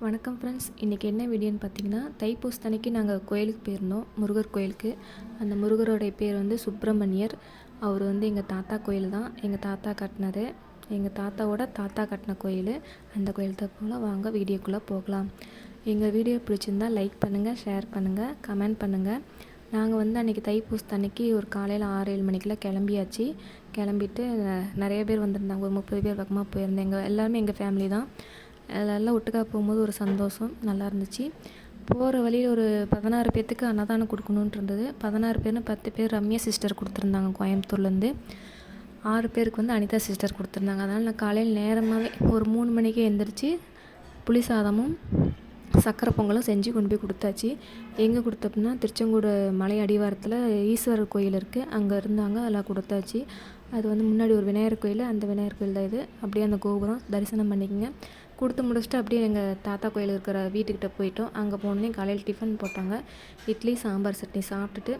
வணக்கம் ஃப்ரெண்ட்ஸ், இன்றைக்கி என்ன வீடியோன்னு பார்த்தீங்கன்னா, தைப்பூசத்தன்னைக்கு நாங்கள் கோயிலுக்கு போயிருந்தோம், முருகர் கோயிலுக்கு. அந்த முருகரோடைய பேர் வந்து சுப்பிரமணியர். அவர் வந்து எங்கள் தாத்தா கோயில் தான், எங்கள் தாத்தா கட்டினது. எங்கள் தாத்தாவோட தாத்தா கட்டின கோயில். அந்த கோயில் தான் போகலாம், வாங்க வீடியோக்குள்ளே போகலாம். எங்கள் வீடியோ பிடிச்சிருந்தால் லைக் பண்ணுங்கள், ஷேர் பண்ணுங்கள், கமெண்ட் பண்ணுங்கள். நாங்கள் வந்து அன்றைக்கி தைப்பூசத்தன்னைக்கு ஒரு காலையில் 6-7 மணிக்கெலாம் கிளம்பியாச்சு. கிளம்பிட்டு நிறைய பேர் வந்திருந்தாங்க, ஒரு 30 பேர் பக்கமாக போயிருந்தேங்க. எல்லாருமே எங்கள் ஃபேமிலி தான். அதெல்லாம் ஒட்டுக்கா போகும்போது ஒரு சந்தோஷம், நல்லா இருந்துச்சு. போகிற வழியில் ஒரு 16 பேர்த்துக்கு அன்னதானம் கொடுக்கணுன்ட்டு இருந்தது. 16 பேர்னு 10 பேர் ரம்யா சிஸ்டர் கொடுத்துருந்தாங்க கோயம்புத்தூர்லேருந்து. 6 பேருக்கு வந்து அனிதா சிஸ்டர் கொடுத்துருந்தாங்க. அதனால் நான் காலையில் நேரமாகவே ஒரு 3 மணிக்கே எழுந்திரிச்சு புளி சாதமும் சக்கரை பொங்கலும் செஞ்சு கொண்டு போய் கொடுத்தாச்சு. எங்கே கொடுத்தோம்னா, திருச்செங்கோடு மலை அடிவாரத்தில் ஈஸ்வரர் கோயில் இருக்குது, அங்கே இருந்தாங்க. அதெல்லாம் கொடுத்தாச்சு. அது வந்து முன்னாடி ஒரு விநாயகர் கோயில், அந்த விநாயகர் கோயில் தான் இது. அப்படியே அந்த கோபுரம் தரிசனம் பண்ணிக்கோங்க. கொடுத்து முடிச்சுட்டு அப்படியே எங்கள் தாத்தா கோயில் இருக்கிற வீட்டுக்கிட்ட போயிட்டோம். அங்கே போனோடனே காலையில் டிஃபன் போட்டாங்க. இட்லி சாம்பார் சட்னி சாப்பிட்டுட்டு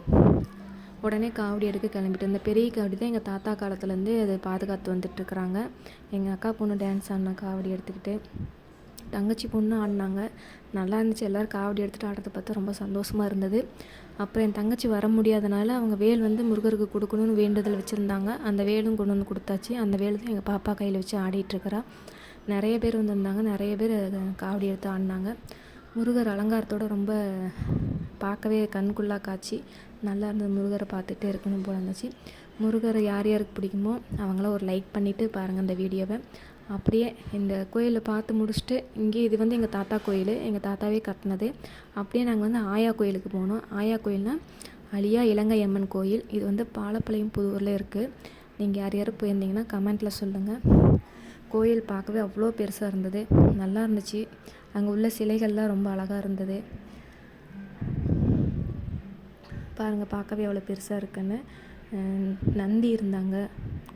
உடனே காவடி எடுக்க கிளம்பிட்டு. இந்த பெரிய காவடி தான் எங்கள் தாத்தா காலத்துலேருந்து அது பாதுகாத்து வந்துட்டுருக்குறாங்க. எங்கள் அக்கா பொண்ணு டான்ஸ் ஆடினா காவடி எடுத்துக்கிட்டு, தங்கச்சி பொண்ணு ஆடினாங்க. நல்லா இருந்துச்சு. எல்லோரும் காவடி எடுத்துகிட்டு ஆடுறத பார்த்தா ரொம்ப சந்தோஷமாக இருந்தது. அப்புறம் என் தங்கச்சி வர முடியாதனால அவங்க வேல் வந்து முருகருக்கு கொடுக்கணுன்னு வேண்டுதல் வச்சுருந்தாங்க. அந்த வேலும் கொண்டு வந்து கொடுத்தாச்சு. அந்த வேல் தான் எங்கள் பாப்பா கையில் வச்சு ஆடிட்டுருக்கிறா. நிறைய பேர் வந்திருந்தாங்க, நிறைய பேர் காவடி எடுத்து ஆடினாங்க. முருகர் அலங்காரத்தோடு ரொம்ப பார்க்கவே கண்குள்ளா காட்சி நல்லா இருந்தது. முருகரை பார்த்துட்டே இருக்கணும் போல இருந்துச்சு. முருகரை யார் யாருக்கு பிடிக்குமோ அவங்களாம் ஒரு லைக் பண்ணிவிட்டு பாருங்கள் இந்த வீடியோவை. அப்படியே இந்த கோயிலை பார்த்து முடிச்சுட்டு, இங்கே இது வந்து எங்கள் தாத்தா கோயில், எங்கள் தாத்தாவே கட்டினது. அப்படியே நாங்கள் வந்து ஆயா கோயிலுக்கு போனோம். ஆயா கோயில்னால் அழியா இலங்கை அம்மன் கோயில். இது வந்து பாலப்பாளையம் புதூரில் இருக்குது. நீங்கள் யார் யாரும் போயிருந்தீங்கன்னா கமெண்ட்டில் சொல்லுங்கள். கோயில் பார்க்கவே அவ்வளோ பெருசாக இருந்தது, நல்லா இருந்துச்சு. அங்கே உள்ள சிலைகள்லாம் ரொம்ப அழகாக இருந்தது. பாருங்கள், பார்க்கவே அவ்வளோ பெருசாக இருக்குன்னு. நந்தி இருந்தாங்க,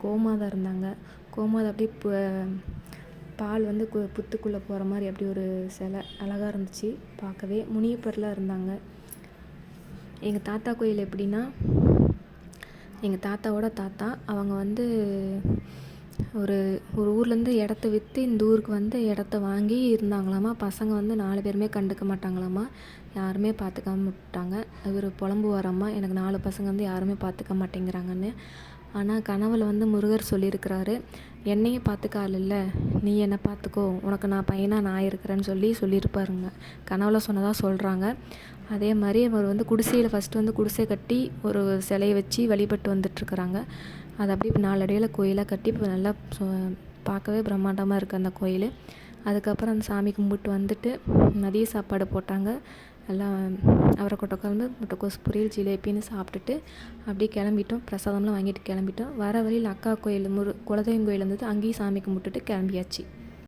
கோமாதா இருந்தாங்க. கோமாதா அப்படியே பால் வந்து புத்துக்குள்ளே போகிற மாதிரி அப்படி ஒரு சிலை அழகாக இருந்துச்சு பார்க்கவே. முனியப்பர்லாம் இருந்தாங்க. எங்கள் தாத்தா கோயில் எப்படின்னா, எங்கள் தாத்தாவோட தாத்தா அவங்க வந்து ஒரு ஊர்லேருந்து இடத்த விற்று இந்த ஊருக்கு வந்து இடத்த வாங்கி இருந்தாங்களாமா. பசங்க வந்து 4 பேருமே கண்டுக்க மாட்டாங்களாமா, யாருமே பார்த்துக்காம விட்டாங்க. இவர் புலம்புவாராம்மா, எனக்கு 4 பசங்க வந்து யாருமே பார்த்துக்க மாட்டேங்கிறாங்கன்னு. ஆனால் கனவில் வந்து முருகர் சொல்லியிருக்கிறாரு, என்னையும் பார்த்துக்க ஆள் இல்லை, நீ என்னை பார்த்துக்கோ, உனக்கு நான் பையனாக நான் இருக்கிறேன்னு சொல்லியிருப்பாருங்க. கனவில் சொன்னதாக சொல்கிறாங்க. அதே மாதிரி அவர் வந்து குடிசையில் ஃபஸ்ட்டு வந்து குடிசை கட்டி ஒரு சிலையை வச்சு வழிபட்டு வந்துட்டுருக்குறாங்க. அது அப்படி இப்போ நாளடைவில் கோயிலாக கட்டி இப்போ நல்லா பார்க்கவே பிரம்மாண்டமாக இருக்குது அந்த கோயில். அதுக்கப்புறம் அந்த சாமி கும்பிட்டு வந்துட்டு மதிய சாப்பாடு போட்டாங்க. எல்லாம் அவரைக்கொட்டை குழம்பு, முட்டைக்கோஸ் பொரியல், ஜிலேபின்னு சாப்பிட்டுட்டு அப்படியே கிளம்பிட்டோம். பிரசாதம்லாம் வாங்கிட்டு கிளம்பிட்டோம். வர வழியில் அக்கா கோயில் குலதெய்வம் கோயில் இருந்தது, அங்கேயும் சாமி கும்பிட்டுட்டு கிளம்பியாச்சு.